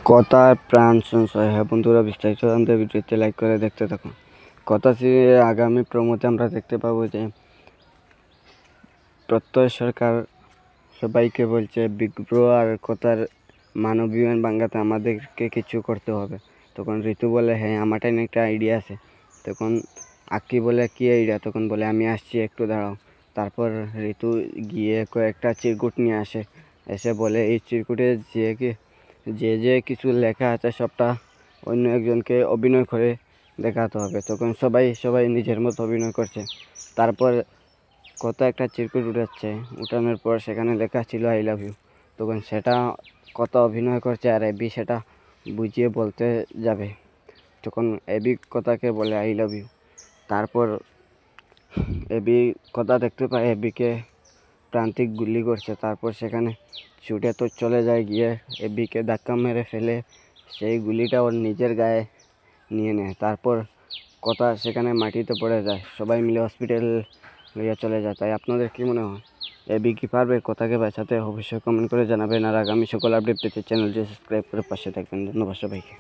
কথার প্রাণ সঞ্চয়। হ্যাঁ বন্ধুরা, বিস্তারিত জানতে ভিডিওতে লাইক করে দেখতে থাকুন। কথা সিরিয়ালের আগামী প্রমোতে আমরা দেখতে পাবো যে প্রত্যয় সরকার সবাইকে বলছে বিগ ব্রো আর কথার মানবীয়ন ভাঙাতে আমাদেরকে কিছু করতে হবে। তখন ঋতু বলে হ্যাঁ আমারটাই একটা আইডিয়া আছে। তখন আক্কি বলে কী আইডিয়া? তখন বলে আমি আসছি, একটু দাঁড়াও। তারপর ঋতু গিয়ে কয়েকটা চিরকুট নিয়ে আসে, এসে বলে এই চিরকুটে যে কিছু লেখা আছে সবটা অন্য একজনকে অভিনয় করে দেখাতে হবে। তখন সবাই নিজের মতো অভিনয় করছে। তারপর কত একটা চিরকুট উঠানোর পর সেখানে লেখা ছিল আই লাভ ইউ। তখন সেটা কত অভিনয় করছে আর এবি সেটা বুঝিয়ে বলতে যাবে। তখন এবি কথাকে বলে আই লাভ ইউ। তারপর এবি কথা দেখতে পায় এবিকে প্রান্তিক গুলি করছে। তারপর সেখানে ছুটে তো চলে যায়, গিয়ে এবিকে ধাক্কা মেরে ফেলে সেই গুলিটা ওর নিজের গায়ে নিয়ে নেয়। তারপর কথা সেখানে মাটিতে পড়ে যায়, সবাই মিলে হসপিটাল লইয়া চলে যায়। তাই আপনাদের কী মনে হয়, এবি কি পারবে কথাকে বাঁচাতে? অবশ্যই কমেন্ট করে জানাবেন। আর আগামী সকল আপডেট পেতে চ্যানেলটি সাবস্ক্রাইব করে পাশে থাকবেন। ধন্যবাদ সবাইকে।